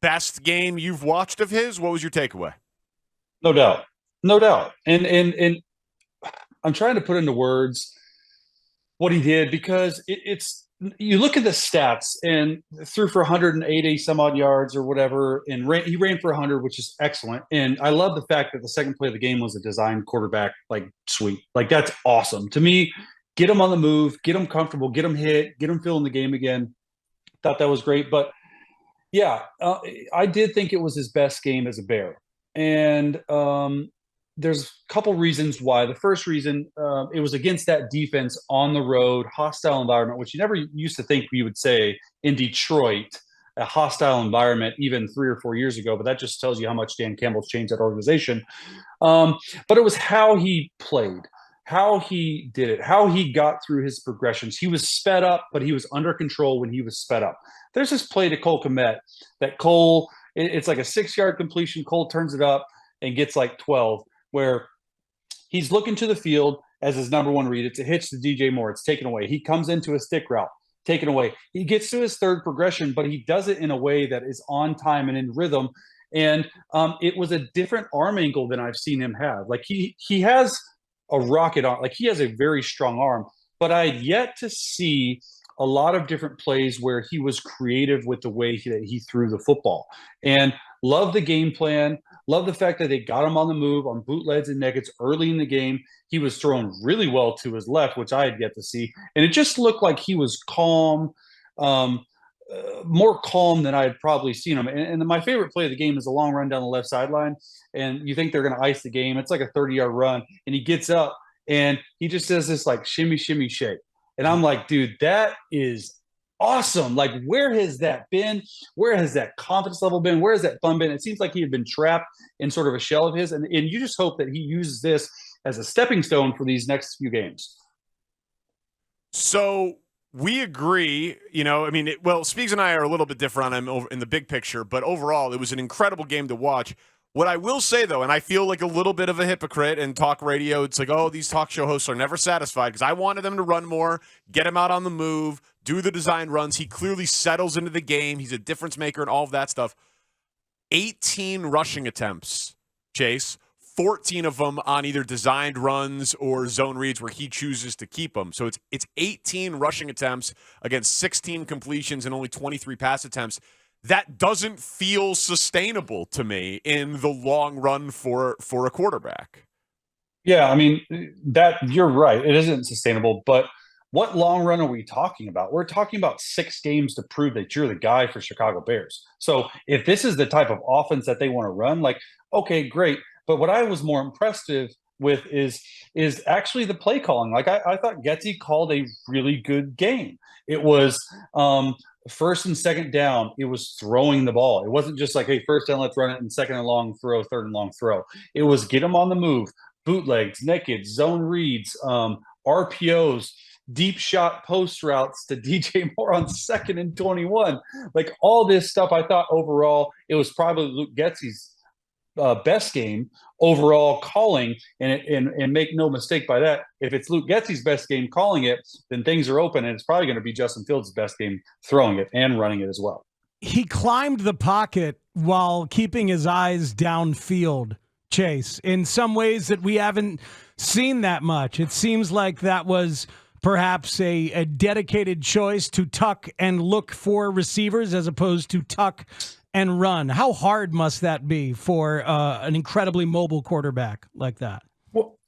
best game you've watched of his? What was your takeaway? No doubt. No doubt. And I'm trying to put into words what he did because it's you look at the stats and threw for 180 some odd yards or whatever, and he ran for 100, which is excellent. And I love the fact that the second play of the game was a design quarterback like sweep. Like that's awesome to me. Get him on the move, get him comfortable, get him hit, get him feeling the game again. Thought that was great, but yeah, I did think it was his best game as a Bear, and there's a couple reasons why. The first reason, it was against that defense on the road, hostile environment, which you never used to think we would say in Detroit, a hostile environment, even 3 or 4 years ago. But that just tells you how much Dan Campbell's changed that organization. But it was how he played, how he did it, how he got through his progressions. He was sped up, but he was under control when he was sped up. There's this play to Cole Kmet that Cole, it's like a 6 yard completion. Cole turns it up and gets like 12, where he's looking to the field as his number one read. It's a hitch to DJ Moore. It's taken away. He comes into a stick route, taken away. He gets to his third progression, but he does it in a way that is on time and in rhythm. And it was a different arm angle than I've seen him have. Like he has a rocket arm. Like he has a very strong arm, but I had yet to see a lot of different plays where he was creative with the way he threw the football. And love the game plan. Love the fact that they got him on the move on bootlegs and nuggets early in the game. He was throwing really well to his left, which I had yet to see. And it just looked like he was calm, more calm than I had probably seen him. And my favorite play of the game is a long run down the left sideline. And you think they're going to ice the game. It's like a 30-yard run. And he gets up and he just does this like shimmy, shimmy, shake. And I'm like, dude, that is awesome. Like, where has that been? Where has that confidence level been? Where has that fun been? It seems like he had been trapped in sort of a shell of his. And you just hope that he uses this as a stepping stone for these next few games. So we agree, well, Speaks and I are a little bit different on him in the big picture, but overall, it was an incredible game to watch. What I will say, though, and I feel like a little bit of a hypocrite in talk radio, it's like, oh, these talk show hosts are never satisfied because I wanted them to run more, get him out on the move, do the design runs. He clearly settles into the game. He's a difference maker and all of that stuff. 18 rushing attempts, Chase. 14 of them on either designed runs or zone reads where he chooses to keep them. So it's 18 rushing attempts against 16 completions and only 23 pass attempts. That doesn't feel sustainable to me in the long run for a quarterback. Yeah, I mean, that you're right. It isn't sustainable, but what long run are we talking about? We're talking about 6 games to prove that you're the guy for Chicago Bears. So if this is the type of offense that they want to run, like, okay, great. But what I was more impressive with is actually the play calling. Like I thought Getty called a really good game. It was first and second down, it was throwing the ball. It wasn't just like, hey, first down, let's run it, and second and long throw, third and long throw. It was get them on the move, bootlegs, naked, zone reads, RPOs, deep shot post routes to DJ Moore on 2nd and 21. Like all this stuff, I thought overall it was probably Luke Getsy's best game overall calling, and make no mistake by that. If it's Luke Getsy's best game calling it, then things are open, and it's probably going to be Justin Fields' best game throwing it and running it as well. He climbed the pocket while keeping his eyes downfield, Chase, in some ways that we haven't seen that much. It seems like that was perhaps a dedicated choice to tuck and look for receivers as opposed to tuck and run. How hard must that be for an incredibly mobile quarterback like that?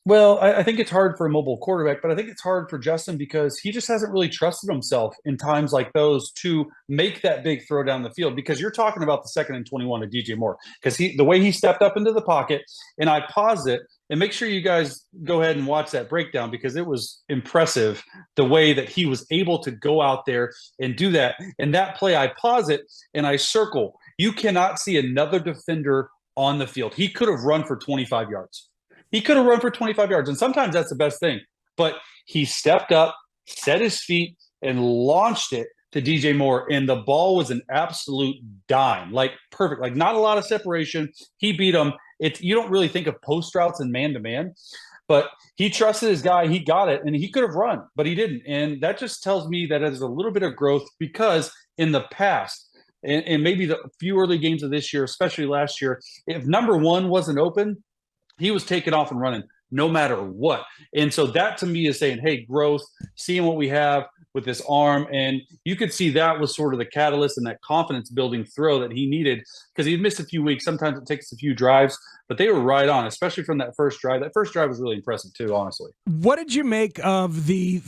Well, I think it's hard for a mobile quarterback, but I think it's hard for Justin because he just hasn't really trusted himself in times like those to make that big throw down the field. Because you're talking about the 2nd and 21 to DJ Moore, because the way he stepped up into the pocket, and I paused it, and make sure you guys go ahead and watch that breakdown because it was impressive the way that he was able to go out there and do that. And that play, I pause it and I circle. You cannot see another defender on the field. He could have run for 25 yards. He could have run for 25 yards, and sometimes that's the best thing. But he stepped up, set his feet, and launched it to DJ Moore, and the ball was an absolute dime, like perfect, like not a lot of separation. He beat him. You don't really think of post routes and man-to-man, but he trusted his guy. He got it, and he could have run, but he didn't. And that just tells me that there's a little bit of growth because in the past, and maybe the few early games of this year, especially last year, if number one wasn't open, he was taking off and running no matter what. And so that to me is saying, hey, growth, seeing what we have with this arm. And you could see that was sort of the catalyst and that confidence building throw that he needed, because he'd missed a few weeks. Sometimes it takes a few drives, but they were right on, especially from that first drive. That first drive was really impressive too, honestly. What did you make of the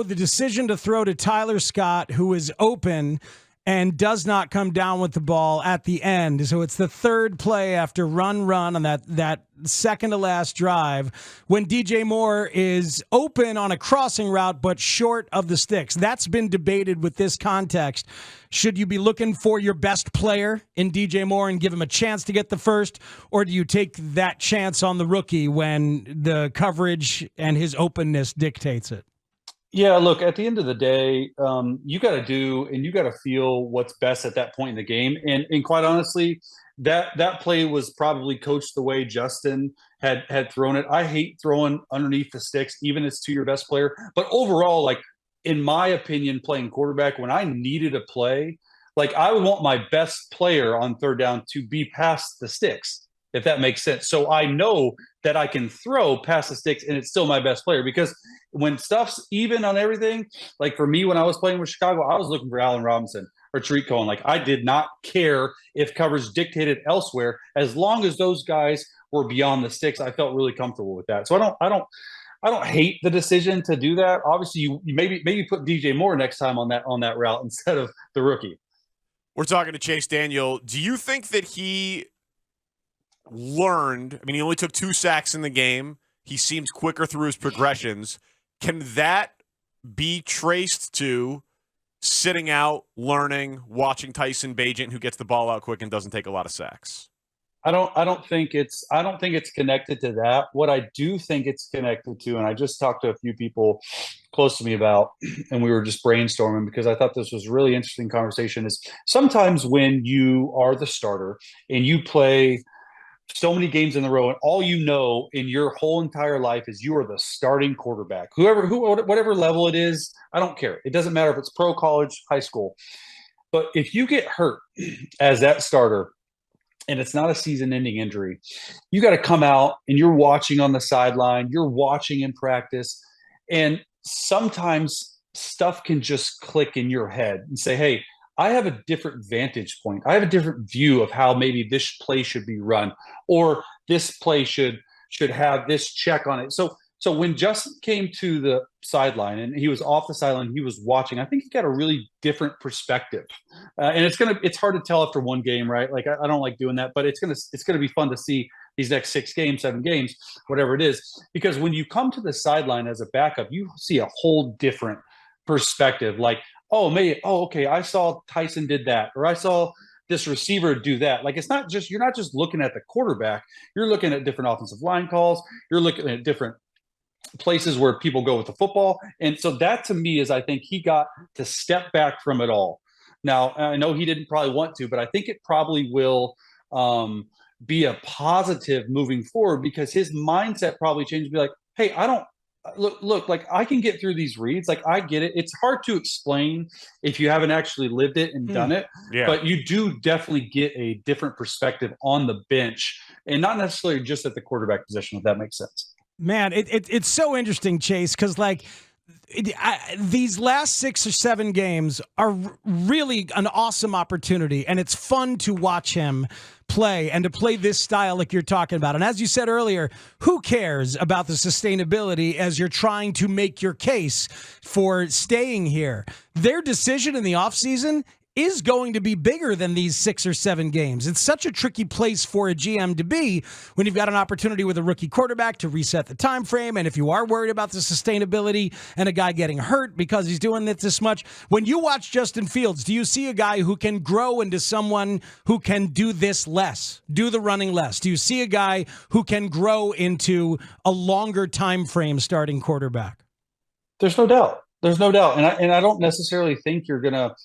decision to throw to Tyler Scott, who is open and does not come down with the ball at the end? So it's the third play after run on that second to last drive when DJ Moore is open on a crossing route but short of the sticks. That's been debated with this context. Should you be looking for your best player in DJ Moore and give him a chance to get the first, or do you take that chance on the rookie when the coverage and his openness dictates it? Yeah, look, at the end of the day, you got to do and you got to feel what's best at that point in the game. And quite honestly, that play was probably coached the way Justin had thrown it. I hate throwing underneath the sticks, even if it's to your best player. But overall, like, in my opinion, playing quarterback, when I needed a play, like, I would want my best player on third down to be past the sticks, if that makes sense. So I know that I can throw past the sticks and it's still my best player, because when stuff's even on everything, like for me, when I was playing with Chicago, I was looking for Allen Robinson or Tariq Cohen. Like, I did not care if coverage dictated elsewhere, as long as those guys were beyond the sticks. I felt really comfortable with that. So I don't hate the decision to do that. Obviously, you maybe put DJ Moore next time on that route instead of the rookie. We're talking to Chase Daniel. Do you think that he learned? I mean, he only took 2 sacks in the game. He seems quicker through his progressions. Can that be traced to sitting out, learning, watching Tyson Bagent, who gets the ball out quick and doesn't take a lot of sacks? I don't think it's connected to that. What I do think it's connected to, and I just talked to a few people close to me about, and we were just brainstorming because I thought this was a really interesting conversation, is sometimes when you are the starter and you play so many games in a row, and all you know in your whole entire life is you are the starting quarterback, whatever level it is, I don't care. It doesn't matter if it's pro, college, high school. But if you get hurt as that starter, and it's not a season-ending injury, you got to come out and you're watching on the sideline, you're watching in practice, and sometimes stuff can just click in your head and say, hey, I have a different vantage point. I have a different view of how maybe this play should be run, or this play should have this check on it. So when Justin came to the sideline and he was off the sideline, he was watching, I think he got a really different perspective. And it's hard to tell after one game, right? Like, I don't like doing that, but it's gonna be fun to see these next 6 games, 7 games, whatever it is. Because when you come to the sideline as a backup, you see a whole different perspective. Like, okay, I saw Tyson did that, or I saw this receiver do that. Like, you're not just looking at the quarterback, you're looking at different offensive line calls, you're looking at different places where people go with the football. And so that to me is, I think he got to step back from it all. Now, I know he didn't probably want to, but I think it probably will be a positive moving forward, because his mindset probably changed to be like, hey, I don't look, like, I can get through these reads. Like, I get it. It's hard to explain if you haven't actually lived it and done it. Yeah. But you do definitely get a different perspective on the bench, and not necessarily just at the quarterback position, if that makes sense. Man, it's so interesting, Chase, because these last 6 or 7 games are really an awesome opportunity, and it's fun to watch him play and to play this style like you're talking about. And as you said earlier, who cares about the sustainability as you're trying to make your case for staying here? Their decision in the offseason is going to be bigger than these 6 or 7 games. It's such a tricky place for a GM to be when you've got an opportunity with a rookie quarterback to reset the time frame. And if you are worried about the sustainability and a guy getting hurt because he's doing it this much, when you watch Justin Fields, do you see a guy who can grow into someone who can do this less, do the running less? Do you see a guy who can grow into a longer time frame starting quarterback? There's no doubt. And I don't necessarily think you're going to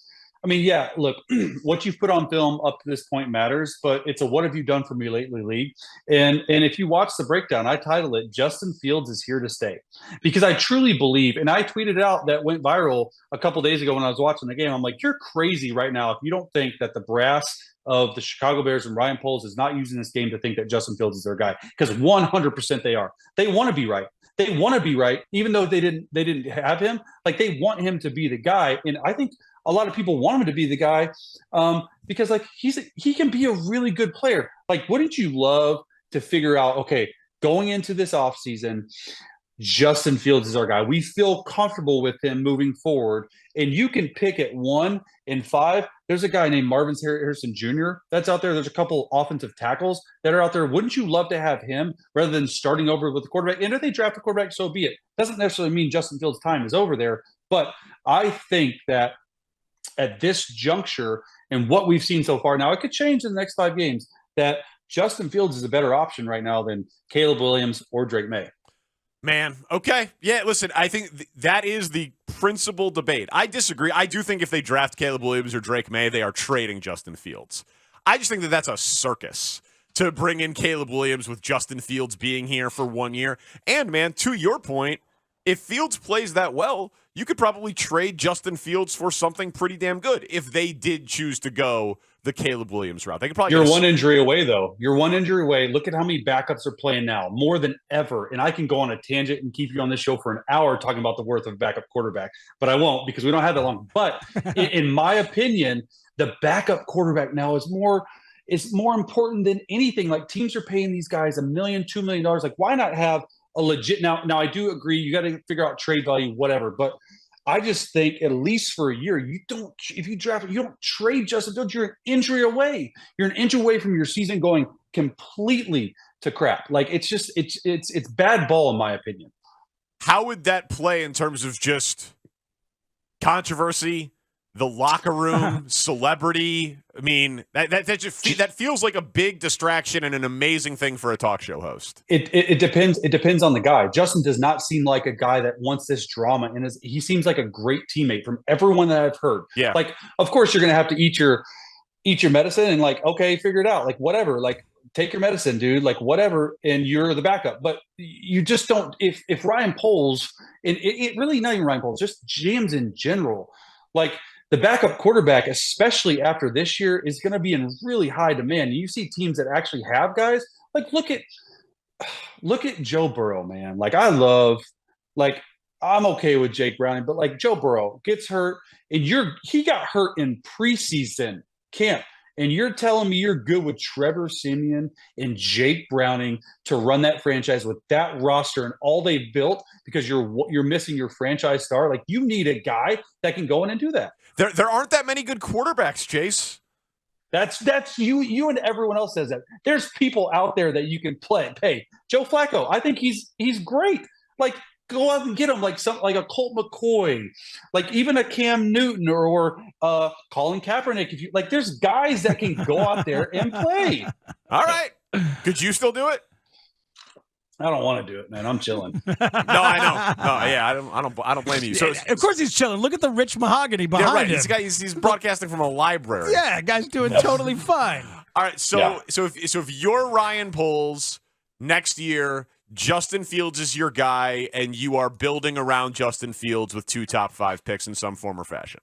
I mean, yeah, look, what you've put on film up to this point matters, but it's a what have you done for me lately league. And if you watch the breakdown, I titled it Justin Fields is here to stay. Because I truly believe, and I tweeted out that went viral a couple days ago when I was watching the game. I'm like, you're crazy right now if you don't think that the brass of the Chicago Bears and Ryan Poles is not using this game to think that Justin Fields is their guy. Because 100% they are. They want to be right. They want to be right, even though they didn't have him. Like, they want him to be the guy. And I think a lot of people want him to be the guy because like he can be a really good player. Like, wouldn't you love to figure out, okay, going into this offseason, Justin Fields is our guy. We feel comfortable with him moving forward. And you can pick at 1 and 5. There's a guy named Marvin Harrison Jr. that's out there. There's a couple offensive tackles that are out there. Wouldn't you love to have him rather than starting over with the quarterback? And if they draft a quarterback, so be it. Doesn't necessarily mean Justin Fields' time is over there. But I think that at this juncture and what we've seen so far, now it could change in the next 5 games, that Justin Fields is a better option right now than Caleb Williams or Drake May. Man, okay. Yeah, listen, I think that is the principal debate. I disagree. I do think if they draft Caleb Williams or Drake May, they are trading Justin Fields. I just think that that's a circus to bring in Caleb Williams with Justin Fields being here for 1 year. And, man, to your point, if Fields plays that well, you could probably trade Justin Fields for something pretty damn good if they did choose to go the Caleb Williams route. They could probably. You're one injury away, though. You're one injury away. Look at how many backups are playing now, more than ever. And I can go on a tangent and keep you on this show for an hour talking about the worth of a backup quarterback, but I won't because we don't have that long. But in my opinion, the backup quarterback now is more important than anything. Like, teams are paying these guys $1 million, $2 million. Like, why not have a legit now I do agree you got to figure out trade value, whatever, but I just think at least for a year, if you draft, you don't trade Justin Fields. You're an injury away. You're an inch away from your season going completely to crap. Like, it's bad ball in my opinion. How would that play in terms of just controversy, the locker room, celebrity? I mean, that feels like a big distraction and an amazing thing for a talk show host. It depends. It depends on the guy. Justin does not seem like a guy that wants this drama, and he seems like a great teammate from everyone that I've heard. Yeah. Like, of course, you're going to have to eat your medicine and like, okay, figure it out. Like, whatever. Like, take your medicine, dude. Like, whatever. And you're the backup. But you just don't. If Ryan Poles, and it really not even Ryan Poles, just GMs in general, like, the backup quarterback, especially after this year, is going to be in really high demand. You see teams that actually have guys. Like, look at Joe Burrow, man. Like, I'm okay with Jake Browning, but like, Joe Burrow gets hurt, and he got hurt in preseason camp, and you're telling me you're good with Trevor Siemian and Jake Browning to run that franchise with that roster and all they've built because you're missing your franchise star. Like, you need a guy that can go in and do that. There aren't that many good quarterbacks, Chase. That's you and everyone else says that. There's people out there that you can pay. Joe Flacco, I think he's great. Like, go out and get him, like a Colt McCoy, like even a Cam Newton or Colin Kaepernick. If you like, there's guys that can go out there and play. All right, could you still do it? I don't want to do it, man. I'm chilling. No, I know. No, yeah, I don't blame you. So, of course he's chilling. Look at the rich mahogany behind him. He's broadcasting from a library. Yeah, guy's doing totally fine. All right, so if you're Ryan Poles next year, Justin Fields is your guy, and you are building around Justin Fields with 2 top 5 picks in some form or fashion.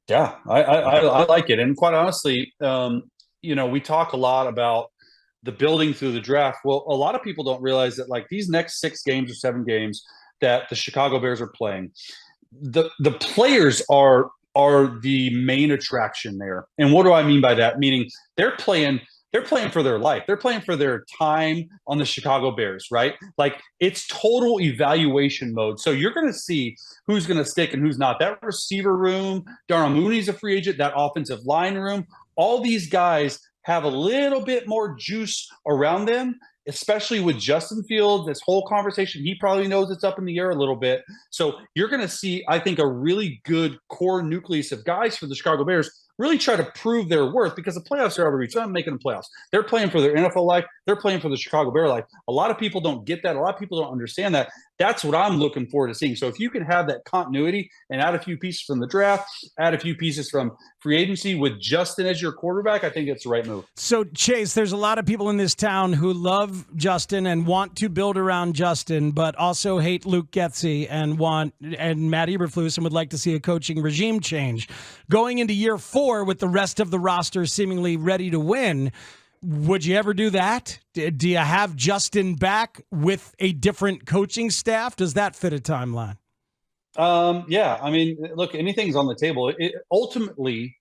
Yeah, I like it, and quite honestly, we talk a lot about the building through the draft. Well, a lot of people don't realize that, like, these next 6 games or 7 games that the Chicago Bears are playing, the players are the main attraction there. And what do I mean by that? Meaning they're playing for their life. They're playing for their time on the Chicago Bears, right? Like, it's total evaluation mode. So you're going to see who's going to stick and who's not. That receiver room, Darnell Mooney's a free agent, that offensive line room, all these guys have a little bit more juice around them, especially with Justin Fields. This whole conversation, he probably knows it's up in the air a little bit. So you're going to see, I think, a really good core nucleus of guys for the Chicago Bears really try to prove their worth, because the playoffs are already reached. I'm making the playoffs. They're playing for their NFL life. They're playing for the Chicago Bear life. A lot of people don't get that. A lot of people don't understand that. That's what I'm looking forward to seeing. So if you can have that continuity and add a few pieces from the draft, add a few pieces from free agency with Justin as your quarterback, I think it's the right move. So, Chase, there's a lot of people in this town who love Justin and want to build around Justin, but also hate Luke Getsy and Matt Eberflus and would like to see a coaching regime change. Going into year 4 with the rest of the roster seemingly ready to win, would you ever do that? Do you have Justin back with a different coaching staff? Does that fit a timeline? Yeah, I mean, look, anything's on the table. Ultimately,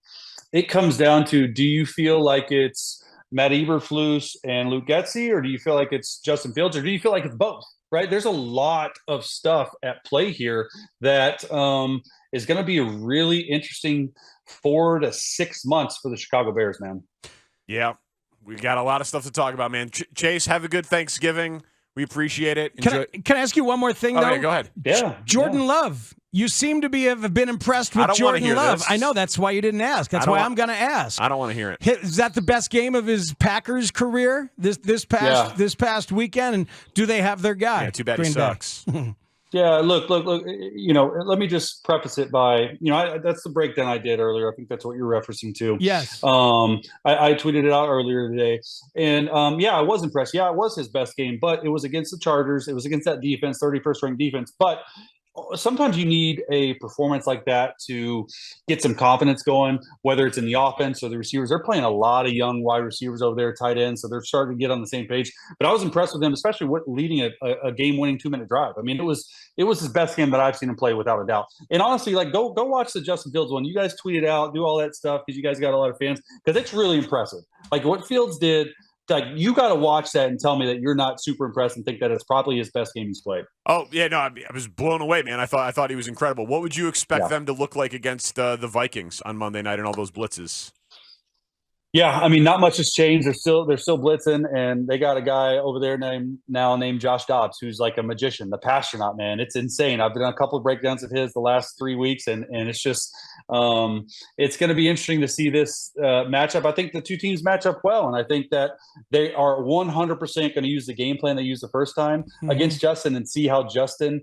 it comes down to, do you feel like it's Matt Eberflus and Luke Getsy, or do you feel like it's Justin Fields, or do you feel like it's both? Right? There's a lot of stuff at play here that is going to be a really interesting 4 to 6 months for the Chicago Bears, man. Yeah, we got a lot of stuff to talk about, man. Chase, have a good Thanksgiving. We appreciate it. Enjoy. Can I ask you one more thing, though? Okay, go ahead. Yeah. Jordan Love. You seem to have been impressed with Jordan Love. I know, that's why you didn't ask. That's why I'm going to ask. I don't want to hear it. Is that the best game of his Packers career this past weekend? And do they have their guy? Yeah, too bad he sucks. Yeah, look. You know, let me just preface it by, that's the breakdown I did earlier. I think that's what you're referencing to. Yes. I tweeted it out earlier today, and I was impressed. Yeah, it was his best game, but it was against the Chargers. It was against that defense, 31st ranked defense. But sometimes you need a performance like that to get some confidence going, whether it's in the offense or the receivers. They're playing a lot of young wide receivers over there, tight ends, so they're starting to get on the same page. But I was impressed with him, especially leading a game-winning 2-minute drive. I mean, it was his best game that I've seen him play, without a doubt. And honestly, like, go watch the Justin Fields one. You guys tweet it out, do all that stuff, because you guys got a lot of fans, because it's really impressive. Like, what Fields did, like, you got to watch that and tell me that you're not super impressed and think that it's probably his best game he's played. Oh, yeah, no, I was blown away, man. I thought he was incredible. What would you expect them to look like against the Vikings on Monday night and all those blitzes? Yeah, I mean, not much has changed. They're still blitzing, and they got a guy over there named Josh Dobbs, who's like a magician, the Pastronaut, man. It's insane. I've done a couple of breakdowns of his the last 3 weeks, and it's just it's going to be interesting to see this matchup. I think the two teams match up well, and I think that they are 100% going to use the game plan they used the first time against Justin, and see how Justin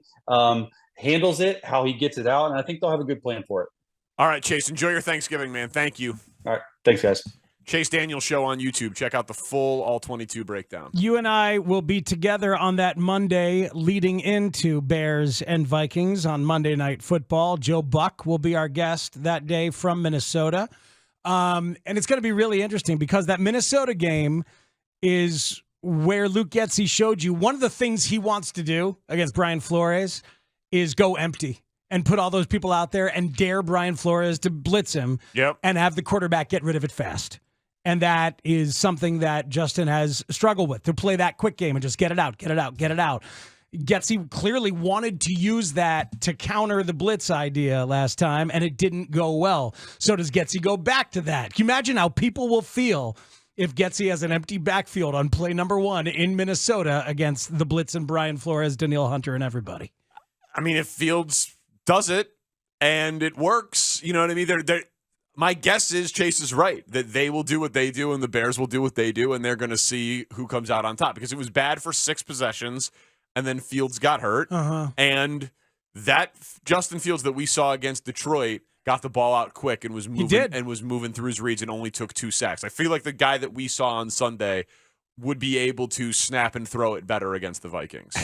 handles it, how he gets it out, and I think they'll have a good plan for it. All right, Chase, enjoy your Thanksgiving, man. Thank you. All right, thanks, guys. Chase Daniel Show on YouTube. Check out the full All-22 breakdown. You and I will be together on that Monday leading into Bears and Vikings on Monday Night Football. Joe Buck will be our guest that day from Minnesota. And it's going to be really interesting because that Minnesota game is where Luke Getsy showed you one of the things he wants to do against Brian Flores is go empty and put all those people out there and dare Brian Flores to blitz him and have the quarterback get rid of it fast. And that is something that Justin has struggled with, to play that quick game and just get it out. Getsy clearly wanted to use that to counter the blitz idea last time, and it didn't go well. So does Getsy go back to that? Can you imagine how people will feel if Getsy has an empty backfield on play number 1 in Minnesota against the blitz and Brian Flores, Danielle Hunter, and everybody? I mean, if Fields does it and it works, you know what I mean? My guess is Chase is right, that they will do what they do and the Bears will do what they do, and they're going to see who comes out on top, because it was bad for 6 possessions, and then Fields got hurt. And that Justin Fields that we saw against Detroit got the ball out quick and was moving through his reads and only took 2 sacks. I feel like the guy that we saw on Sunday would be able to snap and throw it better against the Vikings.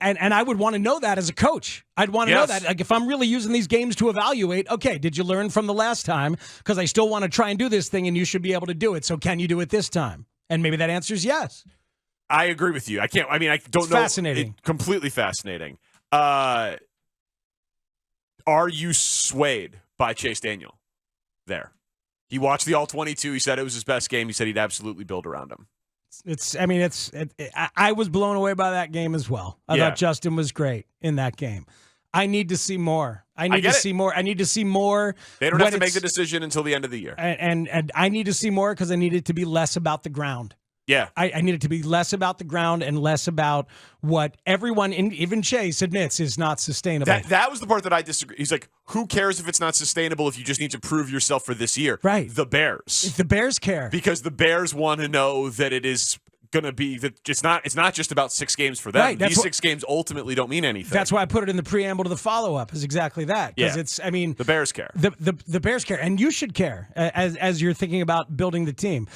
And I would want to know that as a coach. I'd want to know that. Like, if I'm really using these games to evaluate, okay, did you learn from the last time? Because I still want to try and do this thing, and you should be able to do it. So can you do it this time? And maybe that answer is yes. I agree with you. I don't know. Fascinating. Completely fascinating. Are you swayed by Chase Daniel there? He watched the All-22. He said it was his best game. He said he'd absolutely build around him. I was blown away by that game as well. I thought Justin was great in that game. I need to see more. I need to see more. They don't have to make the decision until the end of the year. And I need to see more because I need it to be less about the ground. Yeah. I need it to be less about the ground and less about what everyone, even Chase, admits is not sustainable. That was the part that I disagree. He's like, who cares if it's not sustainable if you just need to prove yourself for this year? Right. The Bears. If the Bears care. Because the Bears want to know that it is going to be that it's not just about 6 games for them. Right, These 6 games ultimately don't mean anything. That's why I put it in the preamble to the follow-up is exactly that. Because it's, I mean, the Bears care. The Bears care, and you should care as you're thinking about building the team.